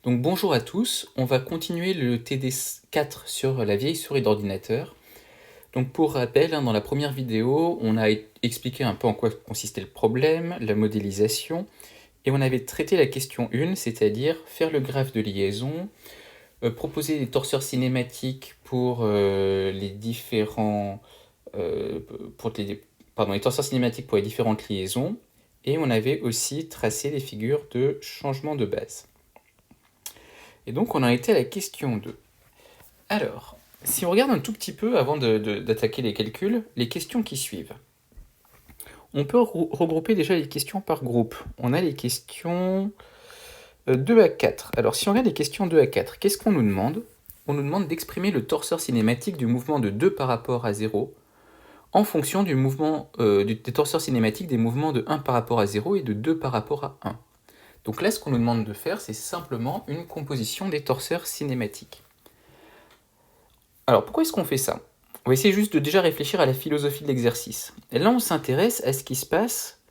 Donc bonjour à tous, on va continuer le TD4 sur la vieille souris d'ordinateur. Donc pour rappel, dans la première vidéo, on a expliqué un peu en quoi consistait le problème, la modélisation, et on avait traité la question 1, c'est-à-dire faire le graphe de liaison, proposer des torseurs cinématiques pour les différents... les torseurs cinématiques pour les différentes liaisons, et on avait aussi tracé les figures de changement de base. Et donc on en était à la question 2. Alors, si on regarde un tout petit peu avant d'attaquer les calculs, les questions qui suivent. On peut regrouper déjà les questions par groupe. On a les questions 2 à 4. Alors si on regarde les questions 2 à 4, qu'est-ce qu'on nous demande? On nous demande d'exprimer le torseur cinématique du mouvement de 2 par rapport à 0 en fonction du mouvement des torseurs cinématiques des mouvements de 1 par rapport à 0 et de 2 par rapport à 1. Donc là, ce qu'on nous demande de faire, c'est simplement une composition des torseurs cinématiques. Alors, pourquoi est-ce qu'on fait ça? On va essayer juste de déjà réfléchir à la philosophie de l'exercice. Et là, on s'intéresse à ce qui se passe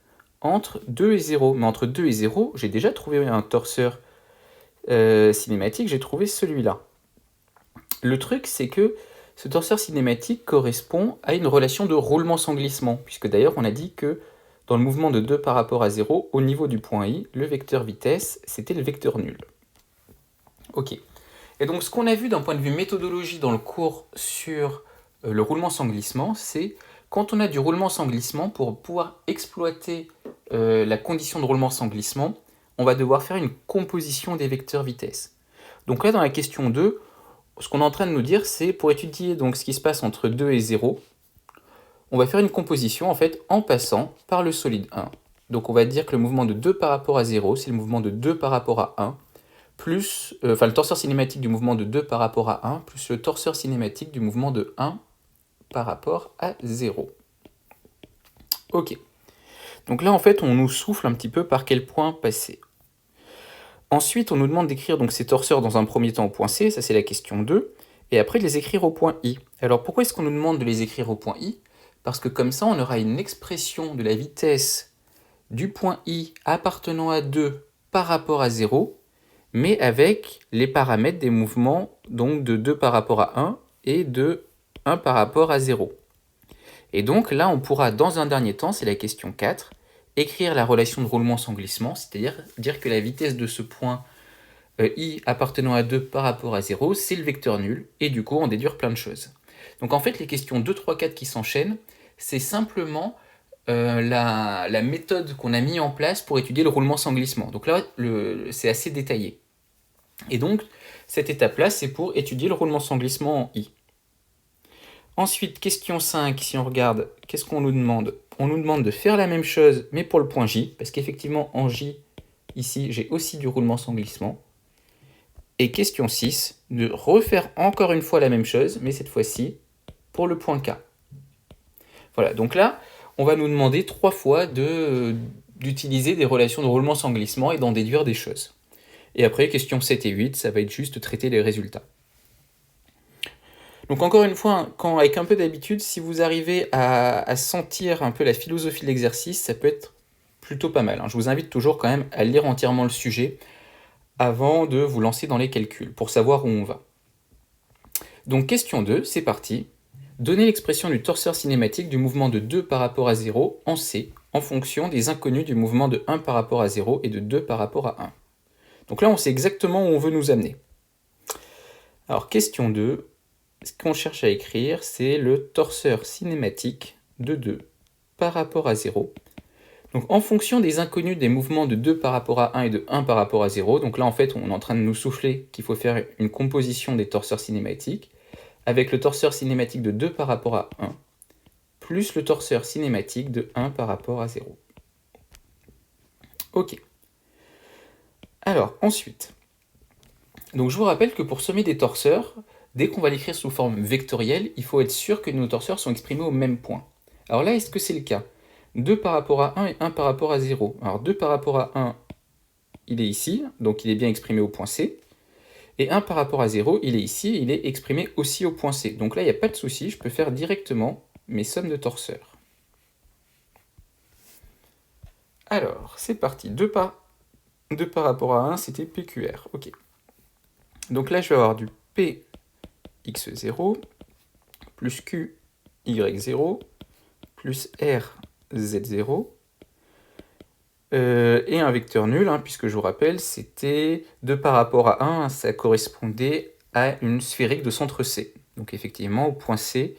entre 2 et 0. Mais entre 2 et 0, j'ai déjà trouvé un torseur cinématique, j'ai trouvé celui-là. Le truc, c'est que ce torseur cinématique correspond à une relation de roulement sans glissement, puisque d'ailleurs, on a dit que dans le mouvement de 2 par rapport à 0, au niveau du point I, le vecteur vitesse, c'était le vecteur nul. Ok. Et donc, ce qu'on a vu d'un point de vue méthodologie dans le cours sur le roulement sans glissement, c'est quand on a du roulement sans glissement, pour pouvoir exploiter la condition de roulement sans glissement, on va devoir faire une composition des vecteurs vitesse. Donc là, dans la question 2, ce qu'on est en train de nous dire, c'est pour étudier donc, ce qui se passe entre 2 et 0, on va faire une composition en fait en passant par le solide 1. Donc on va dire que le mouvement de 2 par rapport à 0, c'est le mouvement de 2 par rapport à 1, plus le torseur cinématique du mouvement de 2 par rapport à 1, plus le torseur cinématique du mouvement de 1 par rapport à 0. Ok. Donc là, en fait, on nous souffle un petit peu par quel point passer. Ensuite, on nous demande d'écrire donc ces torseurs dans un premier temps au point C, ça c'est la question 2, et après de les écrire au point I. Alors pourquoi est-ce qu'on nous demande de les écrire au point I? Parce que comme ça, on aura une expression de la vitesse du point I appartenant à 2 par rapport à 0, mais avec les paramètres des mouvements donc de 2 par rapport à 1 et de 1 par rapport à 0. Et donc là, on pourra, dans un dernier temps, c'est la question 4, écrire la relation de roulement sans glissement, c'est-à-dire dire que la vitesse de ce point I appartenant à 2 par rapport à 0, c'est le vecteur nul, et du coup, en déduire plein de choses. Donc en fait, les questions 2, 3, 4 qui s'enchaînent, c'est simplement la méthode qu'on a mis en place pour étudier le roulement sans glissement. Donc là, c'est assez détaillé. Et donc, cette étape-là, c'est pour étudier le roulement sans glissement en I. Ensuite, question 5, si on regarde, qu'est-ce qu'on nous demande? On nous demande de faire la même chose, mais pour le point J, parce qu'effectivement, en J, ici, j'ai aussi du roulement sans glissement. Et question 6, de refaire encore une fois la même chose, mais cette fois-ci, pour le point K. Voilà, donc là, on va nous demander 3 fois d'utiliser des relations de roulement sans glissement et d'en déduire des choses. Et après, questions 7 et 8, ça va être juste traiter les résultats. Donc encore une fois, avec un peu d'habitude, si vous arrivez à sentir un peu la philosophie de l'exercice, ça peut être plutôt pas mal. Je vous invite toujours quand même à lire entièrement le sujet avant de vous lancer dans les calculs, pour savoir où on va. Donc question 2, c'est parti. Donnez l'expression du torseur cinématique du mouvement de 2 par rapport à 0 en C, en fonction des inconnus du mouvement de 1 par rapport à 0 et de 2 par rapport à 1. Donc là, on sait exactement où on veut nous amener. Alors question 2, ce qu'on cherche à écrire, c'est le torseur cinématique de 2 par rapport à 0. Donc en fonction des inconnus des mouvements de 2 par rapport à 1 et de 1 par rapport à 0, donc là en fait on est en train de nous souffler qu'il faut faire une composition des torseurs cinématiques, avec le torseur cinématique de 2 par rapport à 1, plus le torseur cinématique de 1 par rapport à 0. Ok. Alors ensuite, donc je vous rappelle que pour sommer des torseurs, dès qu'on va l'écrire sous forme vectorielle, il faut être sûr que nos torseurs sont exprimés au même point. Alors là, est-ce que c'est le cas? 2 par rapport à 1 et 1 par rapport à 0. Alors 2 par rapport à 1, il est ici, donc il est bien exprimé au point C. Et 1 par rapport à 0, il est ici, il est exprimé aussi au point C. Donc là, il n'y a pas de souci, je peux faire directement mes sommes de torseurs. Alors, c'est parti. 2 par rapport à 1, c'était PQR. Ok. Donc là, je vais avoir du px0 plus qy0 plus rz0 et un vecteur nul, hein, puisque je vous rappelle, c'était 2 par rapport à 1, ça correspondait à une sphérique de centre C. Donc effectivement, au point C,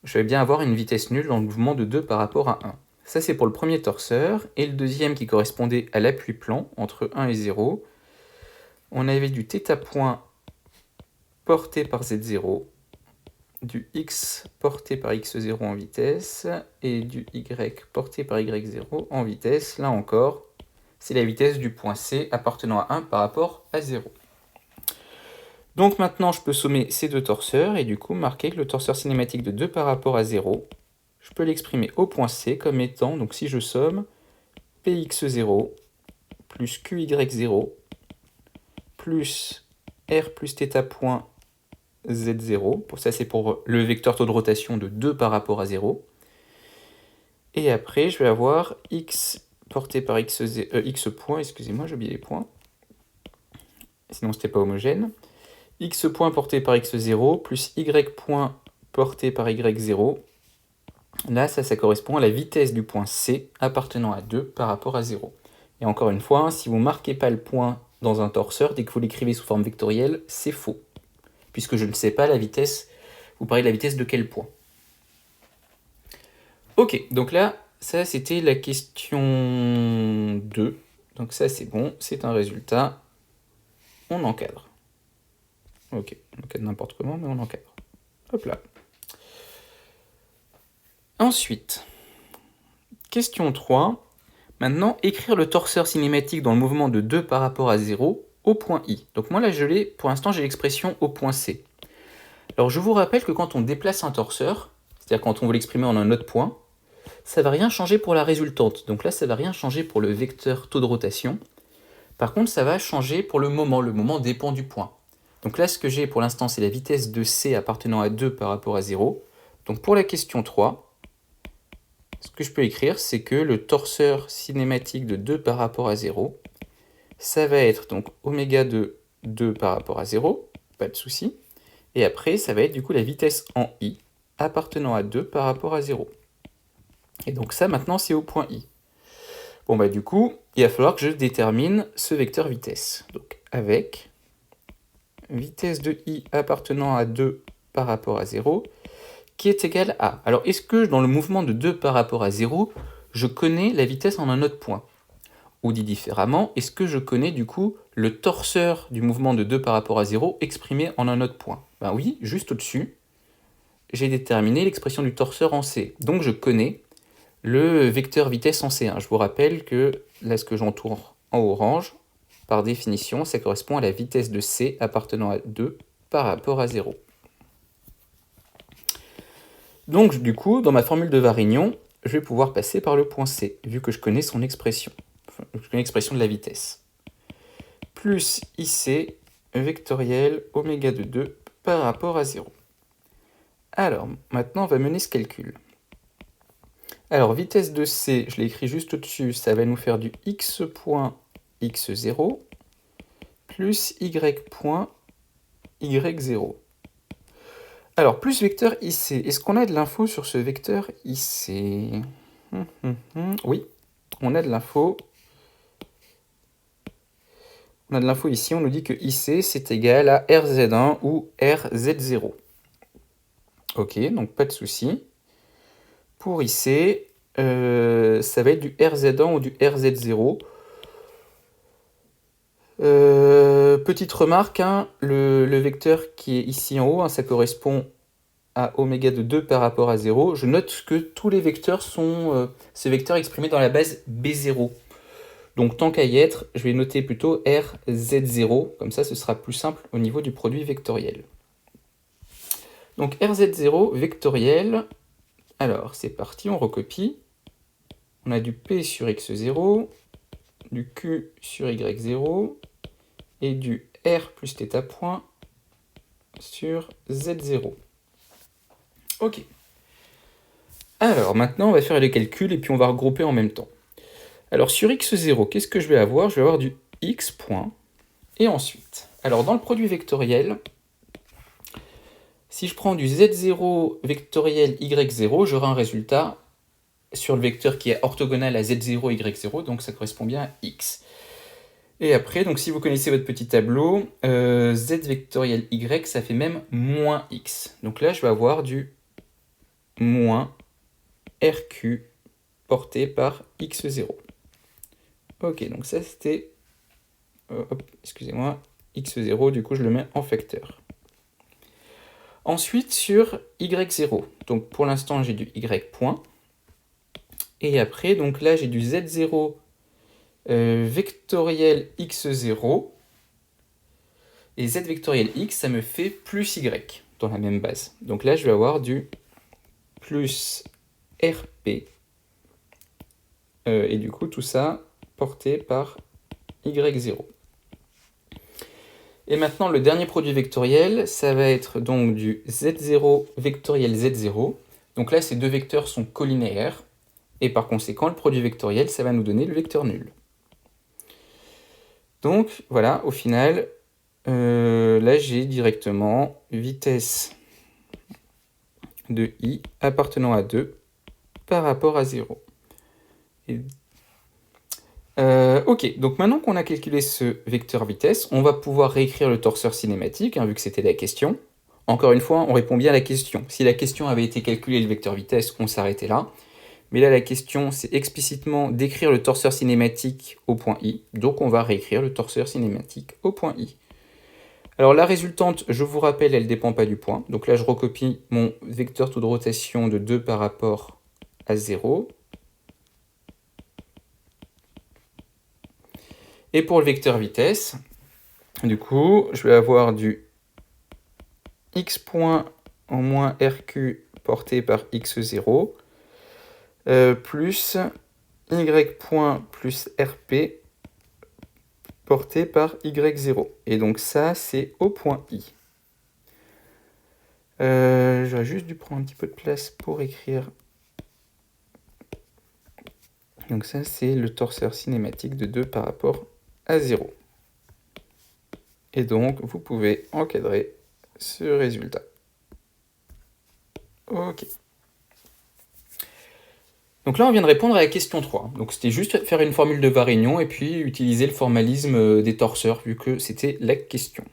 je vais bien avoir une vitesse nulle dans le mouvement de 2 par rapport à 1. Ça, c'est pour le premier torseur. Et le deuxième qui correspondait à l'appui plan, entre 1 et 0, on avait du θ point porté par Z0, du x porté par x0 en vitesse, et du y porté par y0 en vitesse. Là encore, c'est la vitesse du point C appartenant à 1 par rapport à 0. Donc maintenant, je peux sommer ces deux torseurs et du coup marquer que le torseur cinématique de 2 par rapport à 0, je peux l'exprimer au point C comme étant, donc si je somme, px0 plus qy0 plus r plus θ point z0, pour ça c'est pour le vecteur taux de rotation de 2 par rapport à 0. Et après, je vais avoir x porté par x point, excusez-moi, j'ai oublié les points, sinon c'était pas homogène. X point porté par x0 plus y point porté par y0. Là, ça correspond à la vitesse du point C appartenant à 2 par rapport à 0. Et encore une fois, si vous ne marquez pas le point dans un torseur, dès que vous l'écrivez sous forme vectorielle, c'est faux. Puisque je ne sais pas la vitesse, vous parlez de la vitesse de quel point. Ok, donc là, ça c'était la question 2. Donc ça c'est bon, c'est un résultat. On encadre. Ok, on encadre n'importe comment, mais on encadre. Hop là. Ensuite, question 3. Maintenant, écrire le torseur cinématique dans le mouvement de 2 par rapport à 0 au point I. Donc moi là, pour l'instant, j'ai l'expression au point C. Alors je vous rappelle que quand on déplace un torseur, c'est-à-dire quand on veut l'exprimer en un autre point, ça ne va rien changer pour la résultante. Donc là, ça ne va rien changer pour le vecteur taux de rotation. Par contre, ça va changer pour le moment. Le moment dépend du point. Donc là, ce que j'ai pour l'instant, c'est la vitesse de C appartenant à 2 par rapport à 0. Donc pour la question 3, ce que je peux écrire, c'est que le torseur cinématique de 2 par rapport à 0, ça va être donc oméga de 2 par rapport à 0, pas de souci. Et après, ça va être du coup la vitesse en I appartenant à 2 par rapport à 0. Et donc ça, maintenant, c'est au point I. Bon, bah du coup, il va falloir que je détermine ce vecteur vitesse. Donc avec vitesse de I appartenant à 2 par rapport à 0, qui est égal à... Alors, est-ce que dans le mouvement de 2 par rapport à 0, je connais la vitesse en un autre point? Ou dit différemment, est-ce que je connais du coup le torseur du mouvement de 2 par rapport à 0 exprimé en un autre point? Ben oui, juste au-dessus, j'ai déterminé l'expression du torseur en C. Donc je connais le vecteur vitesse en C1. Je vous rappelle que là, ce que j'entoure en orange, par définition, ça correspond à la vitesse de C appartenant à 2 par rapport à 0. Donc du coup, dans ma formule de Varignon, je vais pouvoir passer par le point C, vu que je connais son expression. Enfin, je connais l'expression de la vitesse. Plus IC vectoriel oméga de 2 par rapport à 0. Alors, maintenant, on va mener ce calcul. Alors, vitesse de C, je l'ai écrit juste au-dessus, ça va nous faire du x point x0 plus y point y0. Alors, plus vecteur IC. Est-ce qu'on a de l'info sur ce vecteur IC? Oui, on a de l'info. On a de l'info ici, on nous dit que IC, c'est égal à RZ1 ou RZ0. Ok, donc pas de souci. Pour IC, ça va être du RZ1 ou du RZ0. Petite remarque, hein, le vecteur qui est ici en haut, hein, ça correspond à oméga de 2 par rapport à 0. Je note que tous les vecteurs sont ces vecteurs exprimés dans la base B0. Donc tant qu'à y être, je vais noter plutôt RZ0, comme ça ce sera plus simple au niveau du produit vectoriel. Donc RZ0 vectoriel, alors c'est parti, on recopie. On a du P sur X0, du Q sur Y0, et du R plus θ point sur Z0. Ok. Alors maintenant on va faire les calculs et puis on va regrouper en même temps. Alors sur x0, qu'est-ce que je vais avoir? Je vais avoir du x point Et ensuite, alors dans le produit vectoriel, si je prends du z0 vectoriel y0, j'aurai un résultat sur le vecteur qui est orthogonal à z0, y0, donc ça correspond bien à x. Et après, donc si vous connaissez votre petit tableau, z vectoriel y, ça fait même moins x. Donc là, je vais avoir du moins rq porté par x0. Ok, donc ça c'était, excusez-moi, x0, du coup je le mets en facteur. Ensuite sur y0, donc pour l'instant j'ai du y point. Et après, donc là j'ai du z0 vectoriel x0. Et z vectoriel x, ça me fait plus y dans la même base. Donc là je vais avoir du plus rp. Et du coup tout ça porté par y0. Et maintenant, le dernier produit vectoriel, ça va être donc du z0 vectoriel z0. Donc là, ces deux vecteurs sont collinéaires. Et par conséquent, le produit vectoriel, ça va nous donner le vecteur nul. Donc voilà, au final, là, j'ai directement vitesse de i appartenant à 2 par rapport à 0. Ok, donc maintenant qu'on a calculé ce vecteur vitesse, on va pouvoir réécrire le torseur cinématique, vu que c'était la question. Encore une fois, on répond bien à la question. Si la question avait été calculée le vecteur vitesse, on s'arrêtait là. Mais là, la question, c'est explicitement d'écrire le torseur cinématique au point i. Donc on va réécrire le torseur cinématique au point i. Alors la résultante, je vous rappelle, elle ne dépend pas du point. Donc là, je recopie mon vecteur taux de rotation de 2 par rapport à 0. Et pour le vecteur vitesse, du coup, je vais avoir du x point en moins rq porté par x0 plus y point plus rp porté par y0. Et donc ça, c'est au point i. J'aurais juste dû prendre un petit peu de place pour écrire. Donc ça, c'est le torseur cinématique de 2 par rapport à 0. Et donc, vous pouvez encadrer ce résultat. Ok. Donc là, on vient de répondre à la question 3. Donc c'était juste faire une formule de Varignon et puis utiliser le formalisme des torseurs, vu que c'était la question.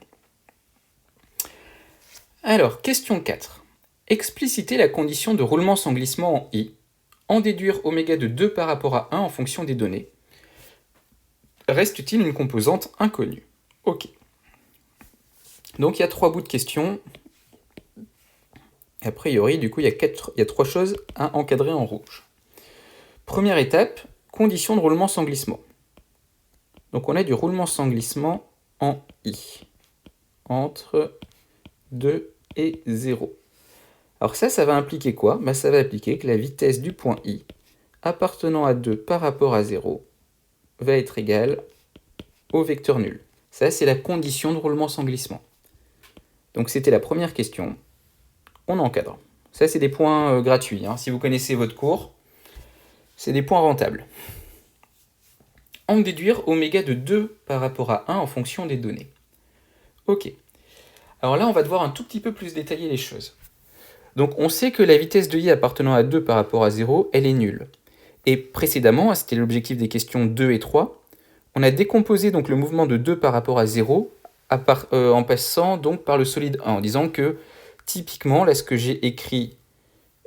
Alors, question 4. Expliciter la condition de roulement sans glissement en I, en déduire oméga de 2 par rapport à 1 en fonction des données. Reste-t-il une composante inconnue? Ok. Donc il y a 3 bouts de question. A priori, du coup, il y a 3 choses à encadrer en rouge. Première étape, condition de roulement sans glissement. Donc on a du roulement sans glissement en I, entre 2 et 0. Alors ça va impliquer quoi? Ça va impliquer que la vitesse du point I, appartenant à 2 par rapport à 0, va être égale au vecteur nul. Ça, c'est la condition de roulement sans glissement. Donc c'était la première question. On encadre. Ça, c'est des points gratuits. Si vous connaissez votre cours, c'est des points rentables. En déduire oméga de 2 par rapport à 1 en fonction des données. Ok. Alors là, on va devoir un tout petit peu plus détailler les choses. Donc on sait que la vitesse de i appartenant à 2 par rapport à 0, elle est nulle. Et précédemment, c'était l'objectif des questions 2 et 3, on a décomposé donc le mouvement de 2 par rapport à 0 en passant donc par le solide 1, en disant que typiquement, là ce que j'ai écrit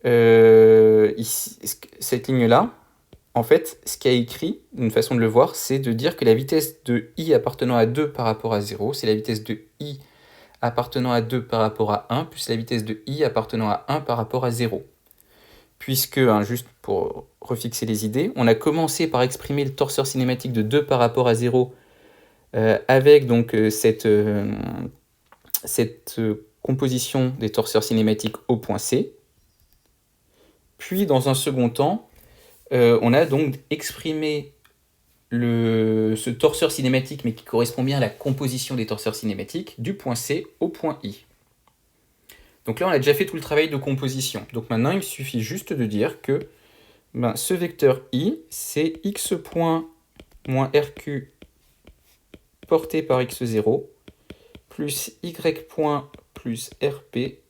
ici, cette ligne-là, en fait, ce qu'il y a écrit, une façon de le voir, c'est de dire que la vitesse de i appartenant à 2 par rapport à 0, c'est la vitesse de i appartenant à 2 par rapport à 1, plus la vitesse de i appartenant à 1 par rapport à 0. Puisque, juste pour refixer les idées, on a commencé par exprimer le torseur cinématique de 2 par rapport à 0 avec donc cette composition des torseurs cinématiques au point C. Puis, dans un second temps, on a donc exprimé ce torseur cinématique, mais qui correspond bien à la composition des torseurs cinématiques, du point C au point I. Donc là, on a déjà fait tout le travail de composition. Donc maintenant, il suffit juste de dire que ce vecteur I, c'est x point moins RQ porté par x0 plus y point plus rp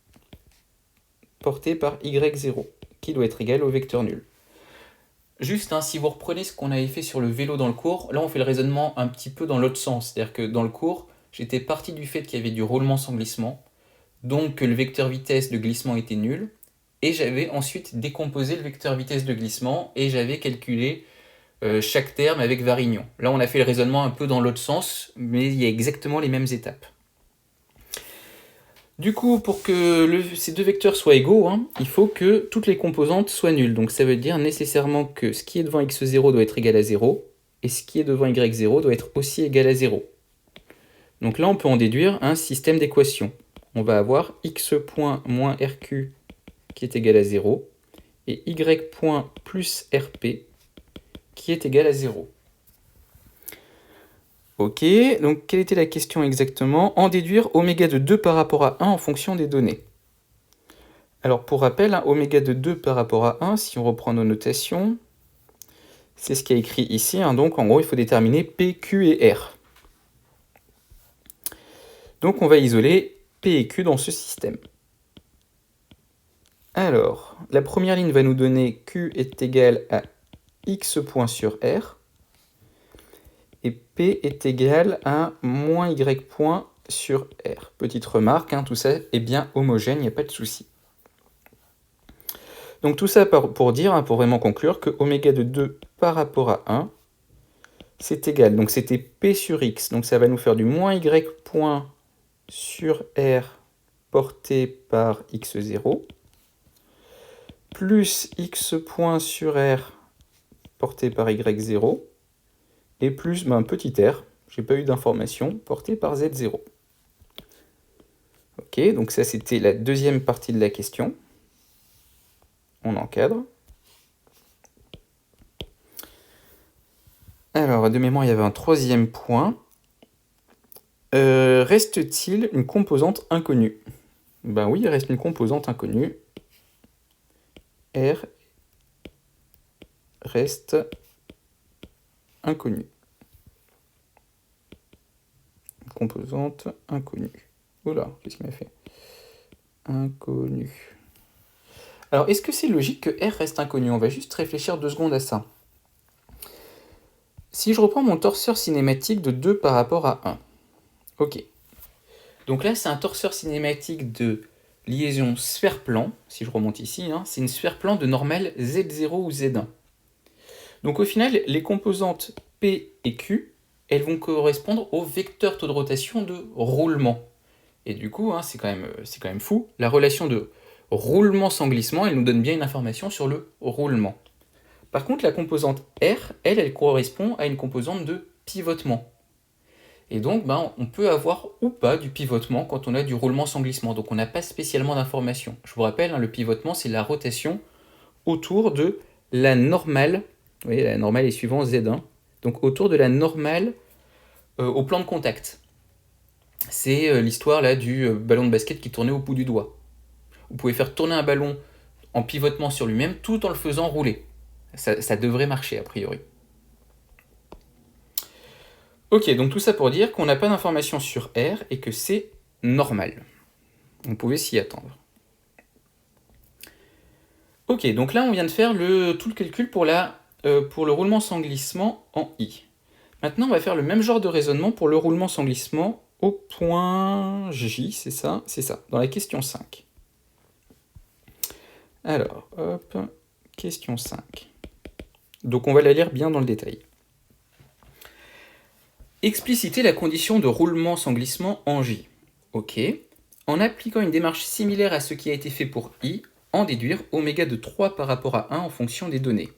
porté par y0, qui doit être égal au vecteur nul. Juste, hein, si vous reprenez ce qu'on avait fait sur le vélo dans le cours, là on fait le raisonnement un petit peu dans l'autre sens. C'est-à-dire que dans le cours, j'étais parti du fait qu'il y avait du roulement sans glissement, donc que le vecteur vitesse de glissement était nul, et j'avais ensuite décomposé le vecteur vitesse de glissement, et j'avais calculé chaque terme avec Varignon. Là on a fait le raisonnement un peu dans l'autre sens, mais il y a exactement les mêmes étapes. Du coup, pour que ces deux vecteurs soient égaux, hein, il faut que toutes les composantes soient nulles. Donc ça veut dire nécessairement que ce qui est devant x0 doit être égal à 0, et ce qui est devant y0 doit être aussi égal à 0. Donc là, on peut en déduire un système d'équations. On va avoir x point moins rq qui est égal à 0, et y point plus rp qui est égal à 0. Ok, donc quelle était la question exactement? En déduire oméga de 2 par rapport à 1 en fonction des données. Alors pour rappel, hein, oméga de 2 par rapport à 1, si on reprend nos notations, c'est ce qui est écrit ici. Hein, donc en gros, il faut déterminer P, Q et R. Donc on va isoler P et Q dans ce système. Alors, la première ligne va nous donner Q est égal à x point sur R. Et P est égal à moins y point sur R. Petite remarque, hein, tout ça est bien homogène, il n'y a pas de souci. Donc tout ça pour dire, hein, pour vraiment conclure, que oméga de 2 par rapport à 1, c'est égal. Donc c'était P sur X, donc ça va nous faire du moins Y point sur R porté par X0, plus X point sur R porté par Y0, et plus un petit r, j'ai pas eu d'information, porté par Z0. Ok, donc ça c'était la deuxième partie de la question. On encadre. Alors, de mémoire, il y avait un troisième point. Reste-t-il une composante inconnue? Ben oui, il reste une composante inconnue. R reste inconnue. Composante inconnue. Oula, qu'est-ce qu'il m'a fait? Inconnue. Alors, est-ce que c'est logique que R reste inconnu? On va juste réfléchir 2 secondes à ça. Si je reprends mon torseur cinématique de 2 par rapport à 1, ok. Donc là, c'est un torseur cinématique de liaison sphère-plan, si je remonte ici, hein, c'est une sphère-plan de normale Z0 ou Z1. Donc au final, les composantes P et Q, elles vont correspondre au vecteur taux de rotation de roulement. Et du coup, hein, c'est quand même fou, la relation de roulement sans glissement, elle nous donne bien une information sur le roulement. Par contre, la composante R, elle correspond à une composante de pivotement. Et donc, on peut avoir ou pas du pivotement quand on a du roulement sans glissement. Donc, on n'a pas spécialement d'informations. Je vous rappelle, hein, le pivotement, c'est la rotation autour de la normale. Vous voyez, la normale est suivant Z1. Donc, autour de la normale au plan de contact. C'est l'histoire là du ballon de basket qui tournait au bout du doigt. Vous pouvez faire tourner un ballon en pivotement sur lui-même tout en le faisant rouler. Ça devrait marcher, a priori. Ok, donc tout ça pour dire qu'on n'a pas d'informations sur R et que c'est normal. On pouvait s'y attendre. Ok, donc là on vient de faire tout le calcul pour le roulement sans glissement en I. Maintenant on va faire le même genre de raisonnement pour le roulement sans glissement au point J, c'est ça, dans la question 5. Alors, hop, question 5. Donc on va la lire bien dans le détail. Expliciter la condition de roulement sans glissement en J. Ok. En appliquant une démarche similaire à ce qui a été fait pour I, en déduire oméga de 3 par rapport à 1 en fonction des données.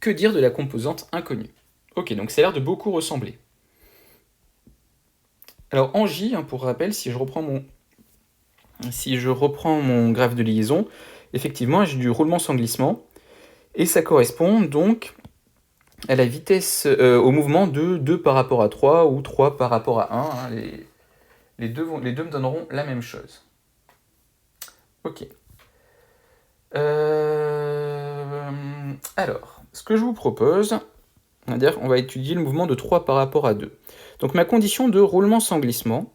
Que dire de la composante inconnue? Ok, donc ça a l'air de beaucoup ressembler. Alors en J, hein, pour rappel, si je reprends mon graphe de liaison, effectivement j'ai du roulement sans glissement, et ça correspond donc à la vitesse, au mouvement de 2 par rapport à 3 ou 3 par rapport à 1. Hein, les deux me donneront la même chose. Ok. Alors, ce que je vous propose, on va étudier le mouvement de 3 par rapport à 2. Donc ma condition de roulement sans glissement,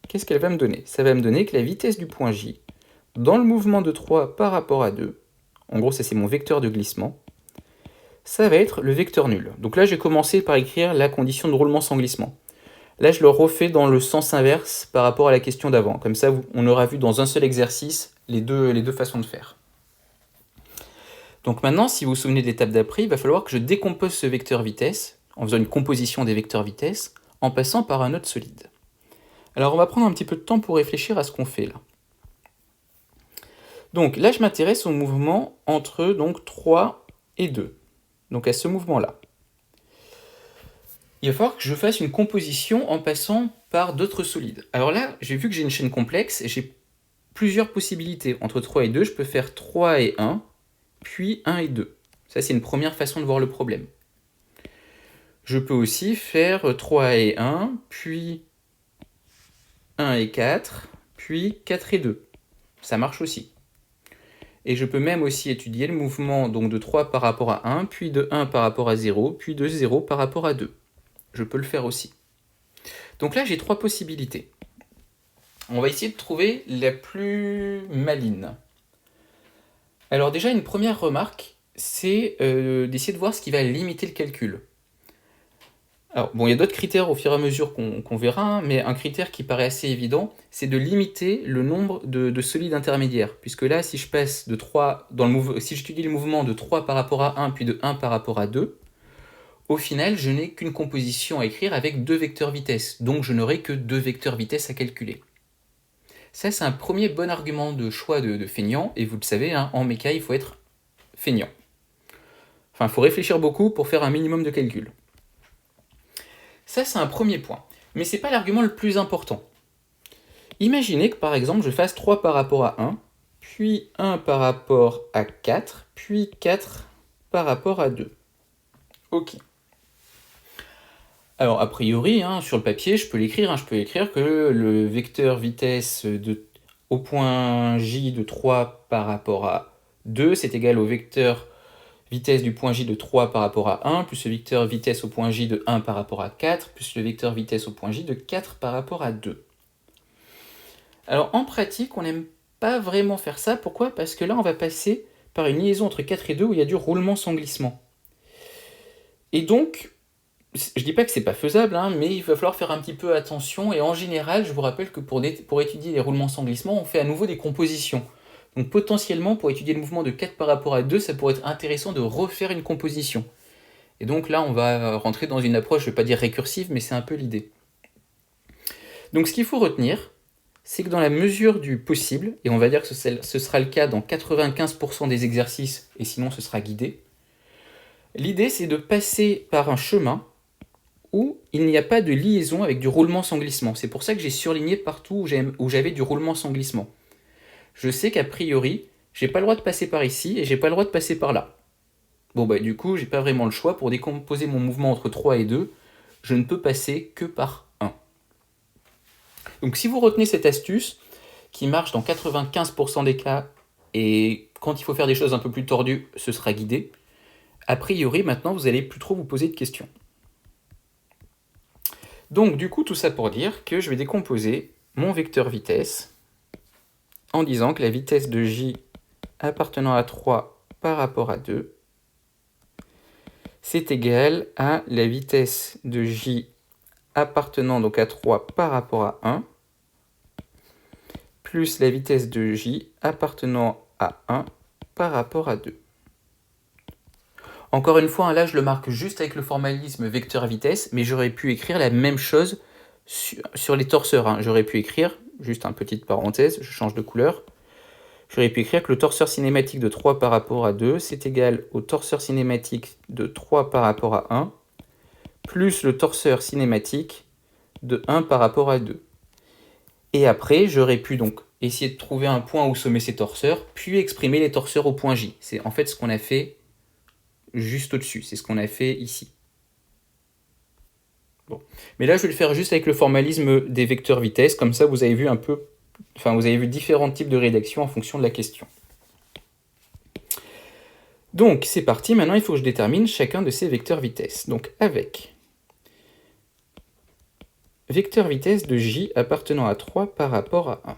qu'est-ce qu'elle va me donner? Ça va me donner que la vitesse du point J, dans le mouvement de 3 par rapport à 2, en gros ça c'est mon vecteur de glissement, ça va être le vecteur nul. Donc là j'ai commencé par écrire la condition de roulement sans glissement. Là je le refais dans le sens inverse par rapport à la question d'avant. Comme ça on aura vu dans un seul exercice les deux façons de faire. Donc maintenant, si vous vous souvenez de l'étape d'après, il va falloir que je décompose ce vecteur vitesse, en faisant une composition des vecteurs vitesse, en passant par un autre solide. Alors on va prendre un petit peu de temps pour réfléchir à ce qu'on fait là. Donc là, je m'intéresse au mouvement entre donc, 3 et 2. Donc à ce mouvement-là. Il va falloir que je fasse une composition en passant par d'autres solides. Alors là, j'ai vu que j'ai une chaîne complexe et j'ai plusieurs possibilités. Entre 3 et 2, je peux faire 3 et 1, puis 1 et 2. Ça, c'est une première façon de voir le problème. Je peux aussi faire 3 et 1, puis 1 et 4, puis 4 et 2. Ça marche aussi. Et je peux même aussi étudier le mouvement donc, de 3 par rapport à 1, puis de 1 par rapport à 0, puis de 0 par rapport à 2. Je peux le faire aussi. Donc là, j'ai 3 possibilités. On va essayer de trouver la plus maligne. Alors déjà, une première remarque, c'est d'essayer de voir ce qui va limiter le calcul. Alors bon, il y a d'autres critères au fur et à mesure qu'on verra, hein, mais un critère qui paraît assez évident, c'est de limiter le nombre de solides intermédiaires. Puisque là, si je passe de 3, si j'étudie le mouvement de 3 par rapport à 1, puis de 1 par rapport à 2, au final, je n'ai qu'une composition à écrire avec 2 vecteurs vitesse. Donc je n'aurai que 2 vecteurs vitesse à calculer. Ça, c'est un premier bon argument de choix de feignant, et vous le savez, hein, en méca, il faut être feignant. Enfin, il faut réfléchir beaucoup pour faire un minimum de calcul. Ça, c'est un premier point. Mais ce n'est pas l'argument le plus important. Imaginez que, par exemple, je fasse 3 par rapport à 1, puis 1 par rapport à 4, puis 4 par rapport à 2. Ok. Alors, a priori, hein, sur le papier, je peux l'écrire. Je peux écrire que le vecteur vitesse au point J de 3 par rapport à 2, c'est égal au vecteur vitesse du point J de 3 par rapport à 1, plus le vecteur vitesse au point J de 1 par rapport à 4, plus le vecteur vitesse au point J de 4 par rapport à 2. Alors, en pratique, on n'aime pas vraiment faire ça. Pourquoi? Parce que là, on va passer par une liaison entre 4 et 2 où il y a du roulement sans glissement. Et donc, je dis pas que c'est pas faisable, hein, mais il va falloir faire un petit peu attention. Et en général, je vous rappelle que pour étudier les roulements sans glissement, on fait à nouveau des compositions. Donc potentiellement, pour étudier le mouvement de 4 par rapport à 2, ça pourrait être intéressant de refaire une composition. Et donc là, on va rentrer dans une approche, je ne vais pas dire récursive, mais c'est un peu l'idée. Donc ce qu'il faut retenir, c'est que dans la mesure du possible, et on va dire que ce sera le cas dans 95% des exercices, et sinon ce sera guidé, l'idée c'est de passer par un chemin où il n'y a pas de liaison avec du roulement sans glissement. C'est pour ça que j'ai surligné partout où j'avais du roulement sans glissement. Je sais qu'a priori, j'ai pas le droit de passer par ici et j'ai pas le droit de passer par là. Bon bah du coup, j'ai pas vraiment le choix. Pour décomposer mon mouvement entre 3 et 2, je ne peux passer que par 1. Donc si vous retenez cette astuce, qui marche dans 95% des cas, et quand il faut faire des choses un peu plus tordues, ce sera guidé, a priori, maintenant, vous n'allez plus trop vous poser de questions. Donc du coup, tout ça pour dire que je vais décomposer mon vecteur vitesse en disant que la vitesse de J appartenant à 3 par rapport à 2, c'est égal à la vitesse de J appartenant donc à 3 par rapport à 1, plus la vitesse de J appartenant à 1 par rapport à 2. Encore une fois, là je le marque juste avec le formalisme vecteur-vitesse, mais j'aurais pu écrire la même chose sur les torseurs. J'aurais pu écrire, juste une petite parenthèse, je change de couleur, j'aurais pu écrire que le torseur cinématique de 3 par rapport à 2, c'est égal au torseur cinématique de 3 par rapport à 1, plus le torseur cinématique de 1 par rapport à 2. Et après, j'aurais pu donc essayer de trouver un point où sommer ces torseurs, puis exprimer les torseurs au point J. C'est en fait ce qu'on a fait juste au-dessus, c'est ce qu'on a fait ici. Bon. Mais là, je vais le faire juste avec le formalisme des vecteurs vitesse, comme ça vous avez vu un peu, vous avez vu différents types de rédaction en fonction de la question. Donc c'est parti, maintenant il faut que je détermine chacun de ces vecteurs vitesse. Donc avec vecteur vitesse de j appartenant à 3 par rapport à 1.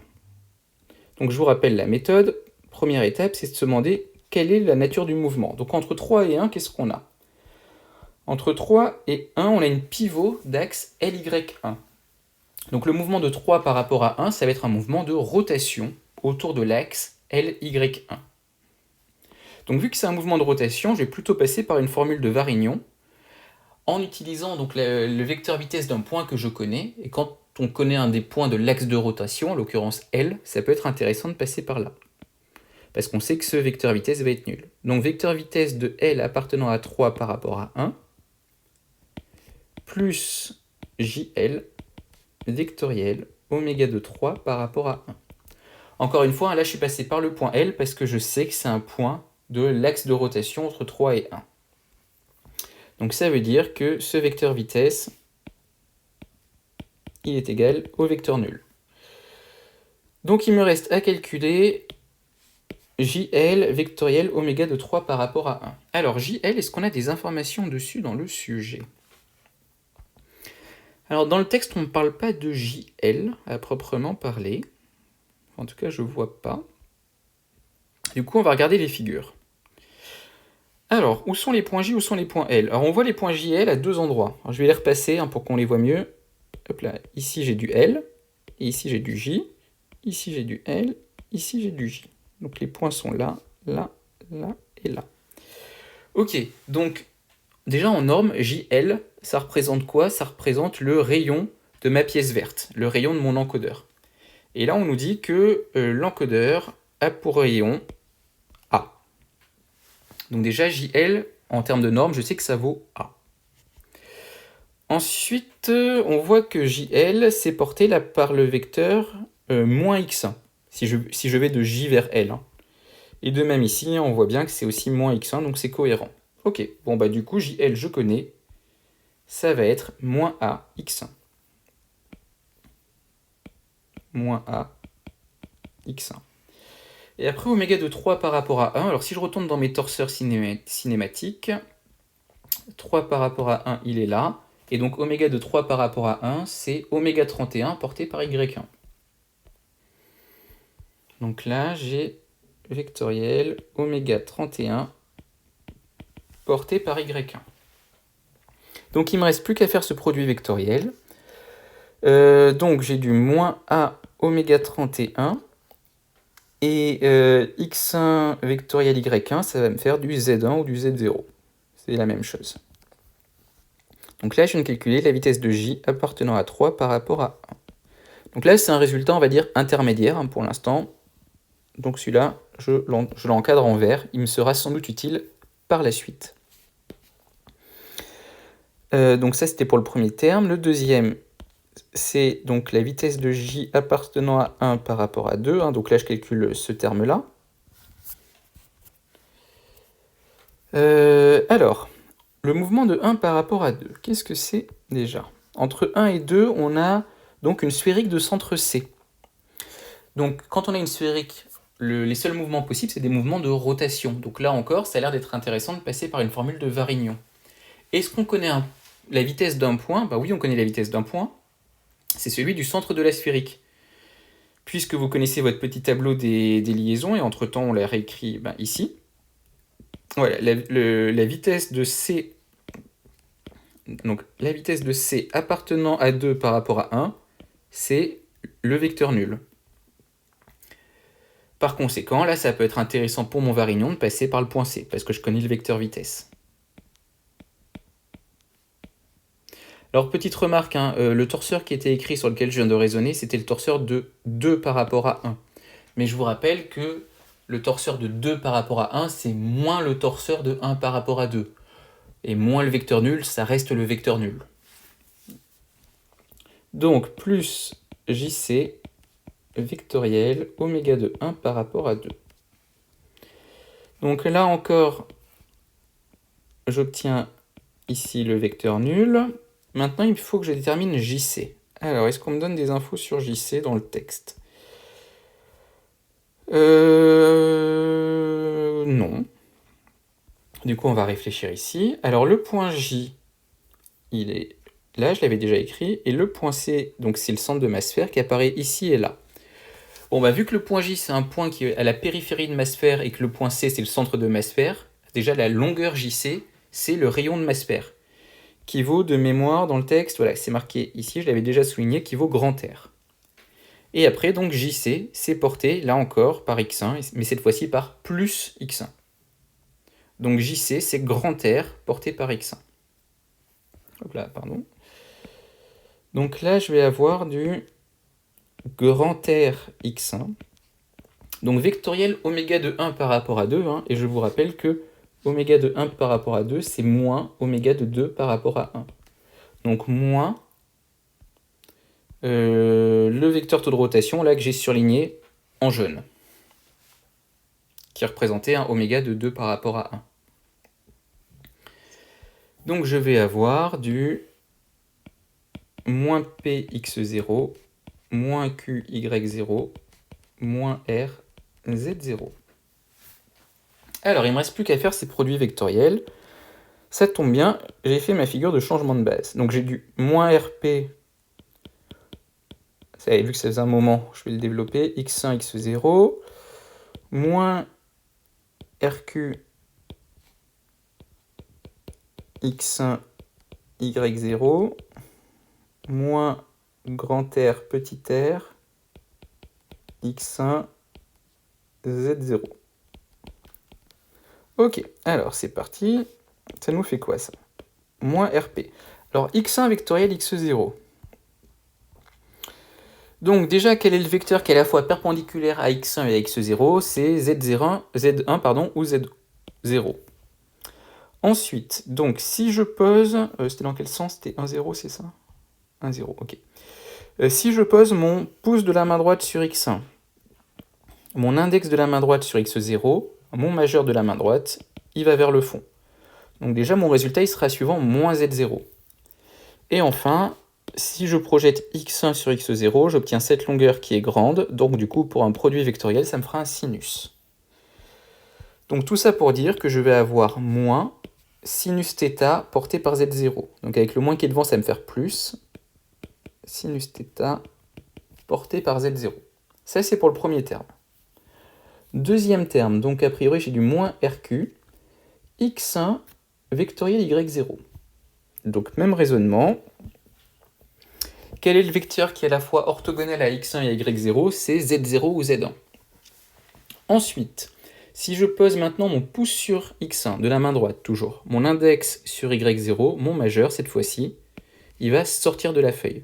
Donc je vous rappelle la méthode. Première étape, c'est de se demander quelle est la nature du mouvement. Donc entre 3 et 1, qu'est-ce qu'on a? Entre 3 et 1, on a une pivot d'axe LY1. Donc le mouvement de 3 par rapport à 1, ça va être un mouvement de rotation autour de l'axe LY1. Donc vu que c'est un mouvement de rotation, je vais plutôt passer par une formule de Varignon en utilisant donc le vecteur vitesse d'un point que je connais. Et quand on connaît un des points de l'axe de rotation, en l'occurrence L, ça peut être intéressant de passer par là. Parce qu'on sait que ce vecteur vitesse va être nul. Donc vecteur vitesse de L appartenant à 3 par rapport à 1, plus JL vectoriel oméga de 3 par rapport à 1. Encore une fois, là je suis passé par le point L parce que je sais que c'est un point de l'axe de rotation entre 3 et 1. Donc ça veut dire que ce vecteur vitesse, il est égal au vecteur nul. Donc il me reste à calculer JL vectoriel oméga de 3 par rapport à 1. Alors JL, est-ce qu'on a des informations dessus dans le sujet? Alors dans le texte, on ne parle pas de JL à proprement parler. En tout cas, je ne vois pas. Du coup, on va regarder les figures. Alors, où sont les points J, où sont les points L? Alors on voit les points J et L à deux endroits. Alors, je vais les repasser pour qu'on les voit mieux. Hop là, ici j'ai du L, et ici j'ai du J. Ici j'ai du L, ici j'ai du J. Donc les points sont là, là, là et là. Ok, donc déjà en norme, JL, ça représente quoi? Ça représente le rayon de ma pièce verte, le rayon de mon encodeur. Et là on nous dit que l'encodeur a pour rayon A. Donc déjà JL, en termes de norme, je sais que ça vaut A. Ensuite, on voit que JL, c'est porté là par le vecteur moins x1, si je vais de J vers L. Et de même ici, on voit bien que c'est aussi moins x1, donc c'est cohérent. Ok, bon bah du coup, JL, je connais, ça va être moins A x1. Moins A x1. Et après, oméga de 3 par rapport à 1, alors si je retourne dans mes torseurs cinématiques, 3 par rapport à 1, il est là. Et donc oméga de 3 par rapport à 1, c'est oméga 31 porté par y1. Donc là, j'ai vectoriel oméga 31 porté par y1. Donc il ne me reste plus qu'à faire ce produit vectoriel. Donc j'ai du moins A oméga 31 et x1 vectoriel y1, ça va me faire du z1 ou du z0. C'est la même chose. Donc là, je viens de calculer la vitesse de j appartenant à 3 par rapport à 1. Donc là, c'est un résultat, on va dire, intermédiaire pour l'instant. Donc celui-là, je l'encadre en vert. Il me sera sans doute utile par la suite. Donc ça, c'était pour le premier terme. Le deuxième, c'est donc la vitesse de j appartenant à 1 par rapport à 2. Donc là, je calcule ce terme-là. Alors, le mouvement de 1 par rapport à 2, qu'est-ce que c'est déjà? Entre 1 et 2, on a donc une sphérique de centre C. Donc quand on a une sphérique, les seuls mouvements possibles, c'est des mouvements de rotation. Donc là encore, ça a l'air d'être intéressant de passer par une formule de Varignon. Est-ce qu'on connaît la vitesse d'un point? Bah oui, on connaît la vitesse d'un point. C'est celui du centre de la sphérique. Puisque vous connaissez votre petit tableau des liaisons, et entre-temps on l'a réécrit ici. Voilà, la vitesse de C, donc la vitesse de C appartenant à 2 par rapport à 1, c'est le vecteur nul. Par conséquent, là, ça peut être intéressant pour mon Varignon de passer par le point C, parce que je connais le vecteur vitesse. Alors, petite remarque, le torseur qui était écrit sur lequel je viens de raisonner, c'était le torseur de 2 par rapport à 1. Mais je vous rappelle que le torseur de 2 par rapport à 1, c'est moins le torseur de 1 par rapport à 2. Et moins le vecteur nul, ça reste le vecteur nul. Donc, plus JC vectoriel oméga de 1 par rapport à 2. Donc là encore, j'obtiens ici le vecteur nul. Maintenant, il faut que je détermine JC. Alors, est-ce qu'on me donne des infos sur JC dans le texte? Non. Du coup, on va réfléchir ici. Alors, le point J, il est là, je l'avais déjà écrit. Et le point C, donc c'est le centre de ma sphère qui apparaît ici et là. Bon, bah, vu que le point J, c'est un point qui est à la périphérie de ma sphère et que le point C, c'est le centre de ma sphère, déjà la longueur JC, c'est le rayon de ma sphère, qui vaut de mémoire dans le texte, voilà, c'est marqué ici, je l'avais déjà souligné, qui vaut grand R. Et après, donc JC, c'est porté, là encore, par x1, mais cette fois-ci par plus x1. Donc JC, c'est grand R porté par x1. Hop là, pardon. Donc là, je vais avoir du grand R x1. Donc vectoriel oméga de 1 par rapport à 2, hein, et je vous rappelle que oméga de 1 par rapport à 2, c'est moins oméga de 2 par rapport à 1. Donc moins le vecteur taux de rotation, là que j'ai surligné en jaune, qui représentait un oméga de 2 par rapport à 1. Donc je vais avoir du moins px0, moins qy0, moins rz0. Alors il ne me reste plus qu'à faire ces produits vectoriels. Ça tombe bien, j'ai fait ma figure de changement de base. Donc j'ai du moins rp, ça, vu que ça faisait un moment, je vais le développer, x1, x0, moins rq, x1, y0, moins grand R, petit r, x1, z0. Ok, alors c'est parti. Ça nous fait quoi ça? Moins rp. Alors x1 vectoriel x0. Donc déjà, quel est le vecteur qui est à la fois perpendiculaire à x1 et à x0? C'est z1 pardon, ou z0. Ensuite, donc si je pose... c'était dans quel sens? C'était 1, 0, c'est ça? 1, 0, ok. Si je pose mon pouce de la main droite sur x1, mon index de la main droite sur x0, mon majeur de la main droite, il va vers le fond. Donc déjà, mon résultat, il sera suivant, moins z0. Et enfin, si je projette x1 sur x0, j'obtiens cette longueur qui est grande, donc du coup, pour un produit vectoriel, ça me fera un sinus. Donc tout ça pour dire que je vais avoir moins sinus θ porté par z0. Donc avec le moins qui est devant, ça va me faire plus sinus θ porté par z0. Ça, c'est pour le premier terme. Deuxième terme, donc a priori, j'ai du moins rq, x1 vectoriel y0. Donc même raisonnement. Quel est le vecteur qui est à la fois orthogonal à x1 et à y0? C'est z0 ou z1. Ensuite, si je pose maintenant mon pouce sur x1, de la main droite toujours, mon index sur y0, mon majeur cette fois-ci, il va sortir de la feuille.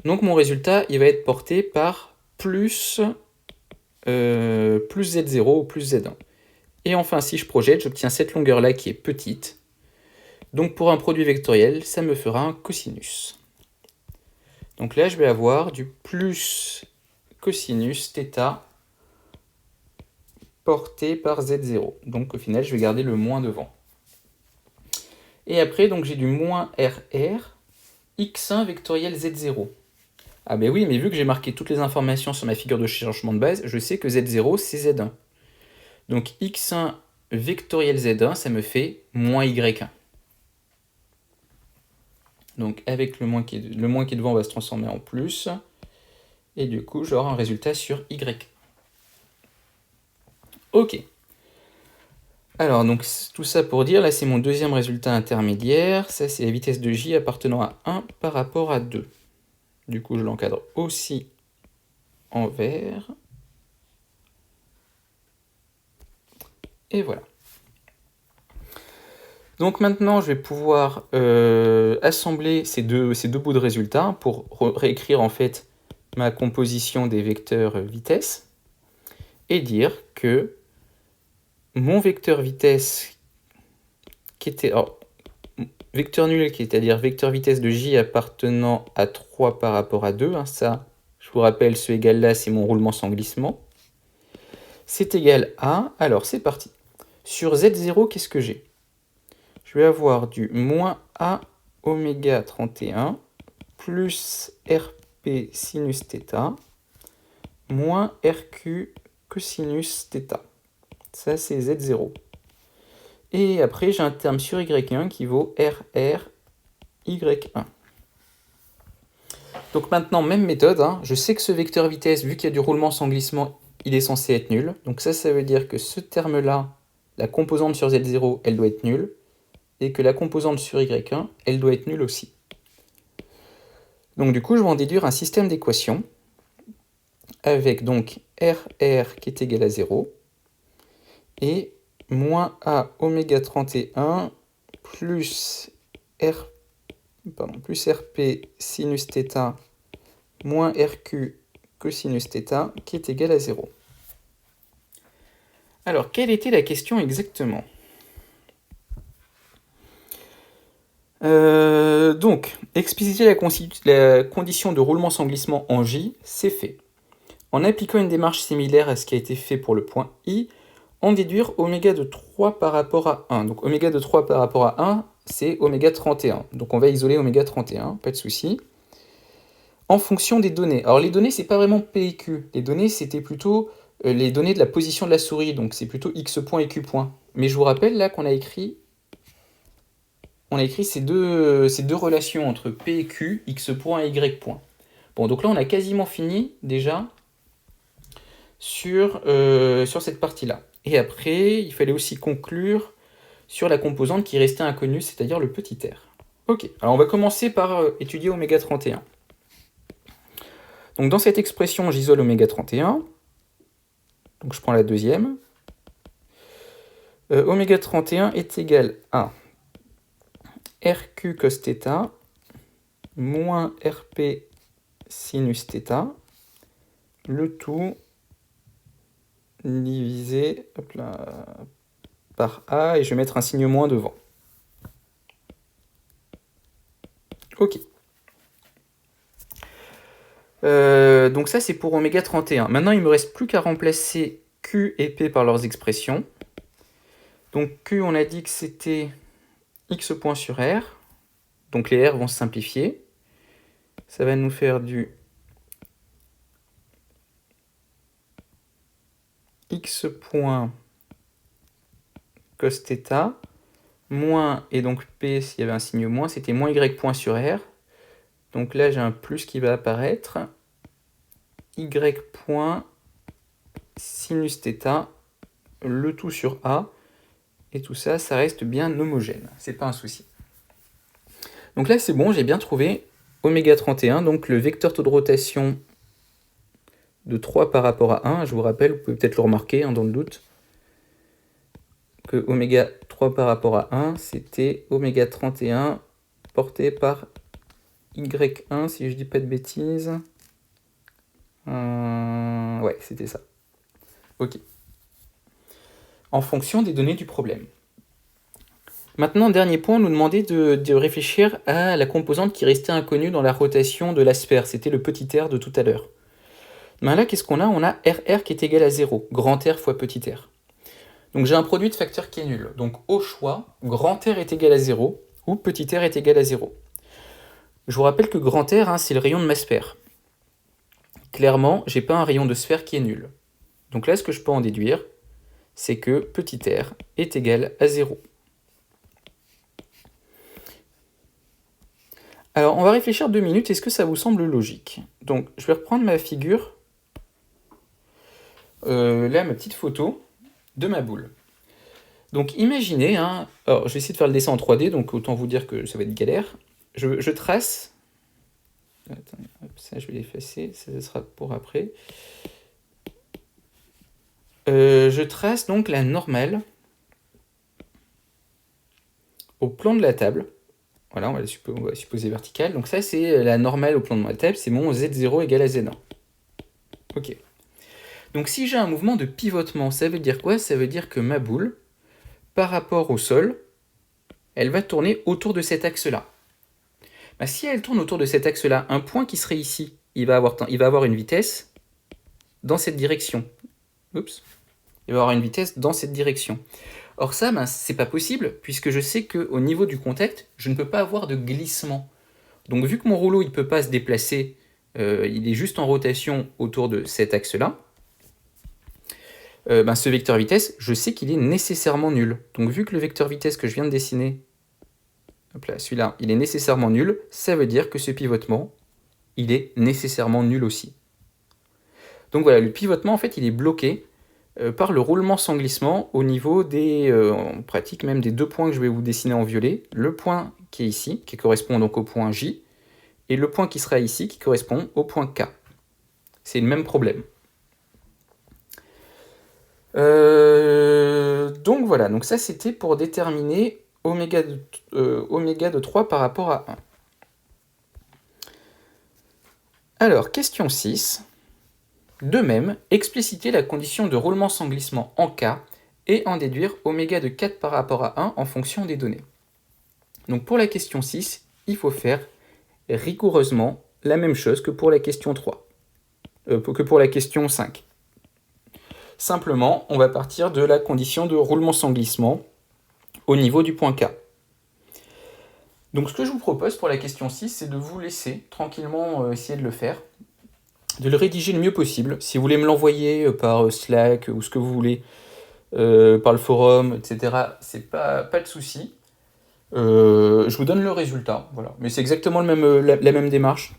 Donc mon résultat, il va être porté par plus z0 ou plus z1. Et enfin, si je projette, j'obtiens cette longueur-là qui est petite. Donc pour un produit vectoriel, ça me fera un cosinus. Donc là, je vais avoir du plus cosinus θ porté par z0. Donc au final, je vais garder le moins devant. Et après, donc j'ai du moins rr, x1 vectoriel z0. Ah ben oui, mais vu que j'ai marqué toutes les informations sur ma figure de changement de base, je sais que z0, c'est z1. Donc x1 vectoriel z1, ça me fait moins y1. Donc avec le moins qui est devant, on va se transformer en plus. Et du coup, j'aurai un résultat sur y. Ok. Alors, donc tout ça pour dire, là c'est mon deuxième résultat intermédiaire. Ça, c'est la vitesse de j appartenant à 1 par rapport à 2. Du coup, je l'encadre aussi en vert. Et voilà. Donc maintenant, je vais pouvoir assembler ces deux bouts de résultats pour réécrire en fait ma composition des vecteurs vitesse et dire que mon vecteur vitesse qui était... Alors, vecteur nul, c'est-à-dire vecteur vitesse de j appartenant à 3 par rapport à 2, hein, ça, je vous rappelle, ce égal là, c'est mon roulement sans glissement. C'est égal à... Alors, c'est parti. Sur z0, qu'est-ce que j'ai? Je vais avoir du moins a oméga 31 plus rp sinus θ moins rq cosinus θ. Ça, c'est z0. Et après, j'ai un terme sur y1 qui vaut RR y1. Donc maintenant, même méthode, hein, je sais que ce vecteur vitesse, vu qu'il y a du roulement sans glissement, il est censé être nul. Donc ça veut dire que ce terme-là, la composante sur Z0, elle doit être nulle, et que la composante sur Y1, elle doit être nulle aussi. Donc du coup, je vais en déduire un système d'équations, avec donc RR qui est égal à 0, et moins A oméga 31 plus RP sinus θ moins RQ cosinus θ qui est égal à 0. Alors, quelle était la question exactement ? Donc, expliciter la condition de roulement sans glissement en J, c'est fait. En appliquant une démarche similaire à ce qui a été fait pour le point I, en déduire oméga de 3 par rapport à 1. Donc oméga de 3 par rapport à 1, c'est oméga 31. Donc on va isoler oméga 31, pas de souci. En fonction des données. Alors les données, c'est pas vraiment P et Q. Les données, c'était plutôt les données de la position de la souris. Donc c'est plutôt X point et Q point. Mais je vous rappelle là qu'on a écrit ces deux relations entre P et Q, X point et Y point. Bon, donc là on a quasiment fini déjà sur cette partie-là. Et après, il fallait aussi conclure sur la composante qui restait inconnue, c'est-à-dire le petit r. Ok, alors on va commencer par étudier oméga 31. Donc dans cette expression, j'isole oméga 31. Donc je prends la deuxième. Oméga 31 est égal à RQ cos θ moins RP sinus θ, le tout divisé par A, et je vais mettre un signe moins devant. Ok. Donc ça c'est pour oméga 31. Maintenant il ne me reste plus qu'à remplacer Q et P par leurs expressions. Donc Q, on a dit que c'était X point sur R. Donc les R vont se simplifier. Ça va nous faire du X point cos θ moins, et donc P, s'il y avait un signe moins, c'était moins Y point sur R. Donc là, j'ai un plus qui va apparaître. Y point sinus θ, le tout sur A. Et tout ça, ça reste bien homogène. C'est pas un souci. Donc là, c'est bon, j'ai bien trouvé oméga 31, donc le vecteur taux de rotation de 3 par rapport à 1. Je vous rappelle, vous pouvez peut-être le remarquer dans le doute, que oméga 3 par rapport à 1, c'était oméga 31 porté par Y1, si je dis pas de bêtises. Ouais, c'était ça. Ok. En fonction des données du problème. Maintenant, dernier point, on nous demandait de réfléchir à la composante qui restait inconnue dans la rotation de l'asper. C'était le petit r de tout à l'heure. Ben là, qu'est-ce qu'on a ? On a RR qui est égal à 0, grand R fois petit r. Donc j'ai un produit de facteurs qui est nul. Donc au choix, grand R est égal à 0 ou petit r est égal à 0. Je vous rappelle que grand R, hein, c'est le rayon de ma sphère. Clairement, j'ai pas un rayon de sphère qui est nul. Donc là, ce que je peux en déduire, c'est que petit r est égal à 0. Alors, on va réfléchir 2 minutes. Est-ce que ça vous semble logique ? Donc, je vais reprendre ma figure. Là, ma petite photo de ma boule. Donc, imaginez, hein, alors je vais essayer de faire le dessin en 3D, donc autant vous dire que ça va être galère. Je trace. Attends, ça, je vais l'effacer, ça sera pour après. Je trace donc la normale au plan de la table. Voilà, on va supposer verticale. Donc ça, c'est la normale au plan de la table, c'est mon Z0 égale à Z1. Ok. Donc si j'ai un mouvement de pivotement, ça veut dire quoi ? Ça veut dire que ma boule, par rapport au sol, elle va tourner autour de cet axe-là. Bah, si elle tourne autour de cet axe-là, un point qui serait ici, il va avoir une vitesse dans cette direction. Oups. Il va avoir une vitesse dans cette direction. Or ça, c'est pas possible, puisque je sais qu'au niveau du contact, je ne peux pas avoir de glissement. Donc vu que mon rouleau il peut pas se déplacer, il est juste en rotation autour de cet axe-là, ce vecteur vitesse, je sais qu'il est nécessairement nul. Donc vu que le vecteur vitesse que je viens de dessiner, hop là, celui-là, il est nécessairement nul, ça veut dire que ce pivotement, il est nécessairement nul aussi. Donc voilà, le pivotement, en fait, il est bloqué par le roulement sans glissement au niveau des, en pratique même des deux points que je vais vous dessiner en violet. Le point qui est ici, qui correspond donc au point J, et le point qui sera ici, qui correspond au point K. C'est le même problème. Donc voilà, donc ça c'était pour déterminer oméga de 3 par rapport à 1. Alors, question 6. De même, expliciter la condition de roulement sans glissement en K et en déduire oméga de 4 par rapport à 1 en fonction des données. Donc pour la question 6, il faut faire rigoureusement la même chose que pour la question 3, que pour la question 5. Simplement, on va partir de la condition de roulement sans glissement au niveau du point K. Donc ce que je vous propose pour la question 6, c'est de vous laisser tranquillement essayer de le faire, de le rédiger le mieux possible. Si vous voulez me l'envoyer par Slack ou ce que vous voulez, par le forum, etc., c'est pas de souci. Je vous donne le résultat, voilà. Mais c'est exactement la même démarche.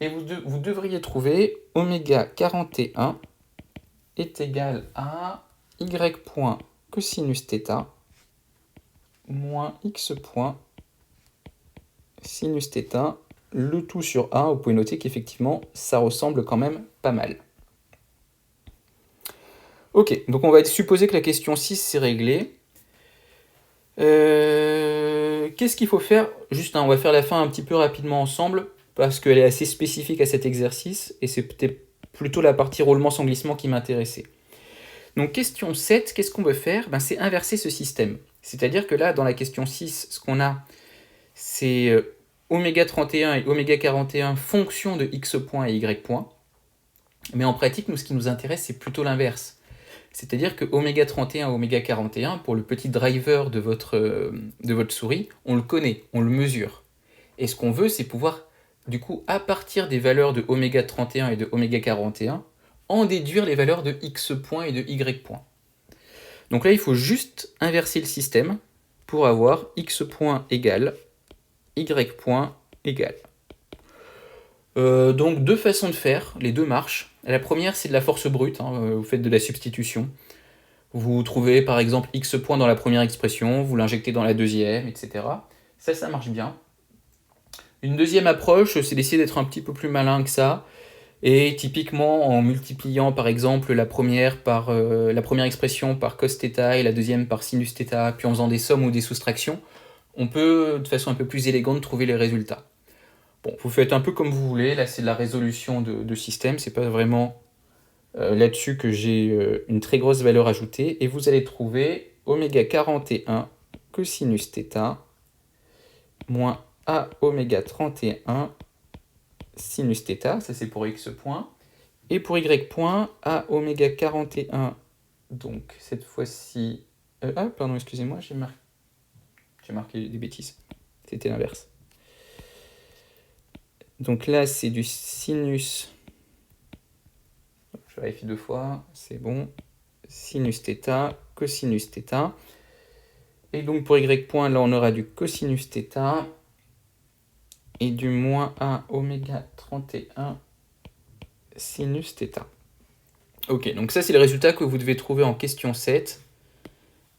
Et vous devriez trouver oméga 41 est égal à y point cosinus θ moins x point sinus θ, le tout sur 1. Vous pouvez noter qu'effectivement, ça ressemble quand même pas mal. Ok, donc on va supposer que la question 6 c'est réglé. Qu'est-ce qu'il faut faire? Juste, on va faire la fin un petit peu rapidement ensemble, parce qu'elle est assez spécifique à cet exercice, et c'est peut-être plutôt la partie roulement sans glissement qui m'intéressait. Donc question 7, qu'est-ce qu'on veut faire? C'est inverser ce système. C'est-à-dire que là, dans la question 6, ce qu'on a, c'est oméga 31 et oméga 41 fonction de x point et y point. Mais en pratique, nous, ce qui nous intéresse, c'est plutôt l'inverse. C'est-à-dire que oméga 31 et oméga 41, pour le petit driver de votre souris, on le connaît, on le mesure. Et ce qu'on veut, c'est pouvoir, du coup, à partir des valeurs de oméga 31 et de oméga 41, en déduire les valeurs de x point et de y point. Donc là, il faut juste inverser le système pour avoir x point égale y point égale. Donc deux façons de faire, les deux marchent. La première, c'est de la force brute, vous faites de la substitution. Vous trouvez par exemple x point dans la première expression, vous l'injectez dans la deuxième, etc. Ça marche bien. Une deuxième approche, c'est d'essayer d'être un petit peu plus malin que ça, et typiquement en multipliant par exemple la première expression par cos θ et la deuxième par sinus θ, puis en faisant des sommes ou des soustractions, on peut de façon un peu plus élégante trouver les résultats. Bon, vous faites un peu comme vous voulez, là c'est de la résolution de système, c'est pas vraiment là-dessus que j'ai une très grosse valeur ajoutée, et vous allez trouver oméga 41 cosinus θ moins a oméga 31 sinus θ, ça c'est pour x point, et pour y point, a oméga 41, donc cette fois-ci... pardon, excusez-moi, j'ai marqué des bêtises, c'était l'inverse. Donc là, c'est du sinus... Je vérifie deux fois, c'est bon. Sinus θ, cosinus θ. Et donc pour y point, là on aura du cosinus θ et du moins 1 oméga 31 sinus θ. Ok, donc ça c'est le résultat que vous devez trouver en question 7.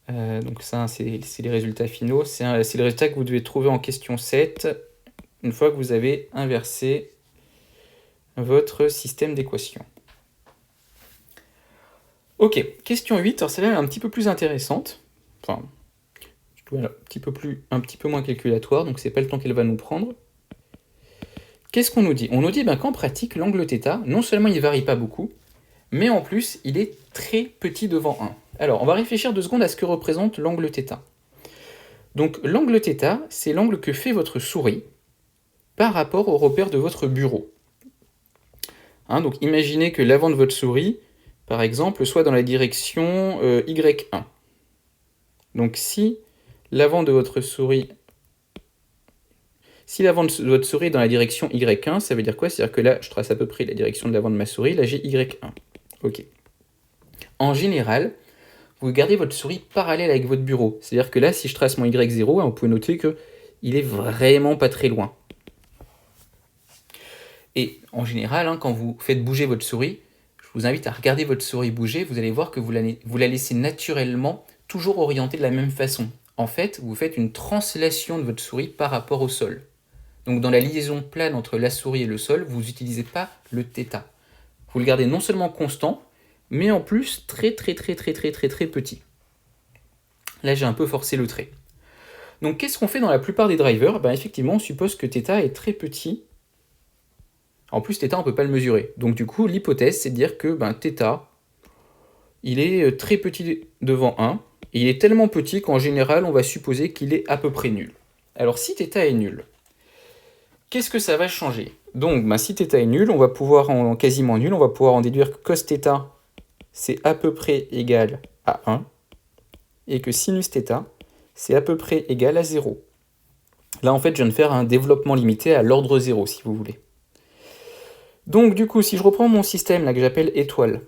Donc ça c'est les résultats finaux. C'est le résultat que vous devez trouver en question 7 une fois que vous avez inversé votre système d'équations. Ok, question 8, alors celle-là est un petit peu plus intéressante. Enfin, un petit peu moins calculatoire, donc c'est pas le temps qu'elle va nous prendre. Qu'est-ce qu'on nous dit? On nous dit qu'en pratique, l'angle θ, non seulement il ne varie pas beaucoup, mais en plus, il est très petit devant 1. Alors, on va réfléchir 2 secondes à ce que représente l'angle θ. Donc, l'angle θ, c'est l'angle que fait votre souris par rapport au repère de votre bureau. Donc, imaginez que l'avant de votre souris, par exemple, soit dans la direction Y1. Donc, si l'avant de votre souris est dans la direction Y1, ça veut dire quoi? C'est-à-dire que là, je trace à peu près la direction de l'avant de ma souris, là j'ai Y1. Ok. En général, vous gardez votre souris parallèle avec votre bureau. C'est-à-dire que là, si je trace mon Y0, vous pouvez noter qu'il est vraiment pas très loin. Et en général, quand vous faites bouger votre souris, je vous invite à regarder votre souris bouger, vous allez voir que vous la laissez naturellement toujours orientée de la même façon. En fait, vous faites une translation de votre souris par rapport au sol. Donc dans la liaison plane entre la souris et le sol, vous n'utilisez pas le θ. Vous le gardez non seulement constant, mais en plus très petit. Là, j'ai un peu forcé le trait. Donc qu'est-ce qu'on fait dans la plupart des drivers ? Effectivement, on suppose que θ est très petit. En plus, θ, on ne peut pas le mesurer. Donc du coup, l'hypothèse, c'est de dire que θ, il est très petit devant 1, et il est tellement petit qu'en général, on va supposer qu'il est à peu près nul. Alors si θ est nul, qu'est-ce que ça va changer ? Donc si θ est nul, on va pouvoir quasiment nul, on va pouvoir en déduire que cos θ, c'est à peu près égal à 1, et que sinus θ, c'est à peu près égal à 0. Là, en fait, je viens de faire un développement limité à l'ordre 0, si vous voulez. Donc du coup, si je reprends mon système là que j'appelle étoile,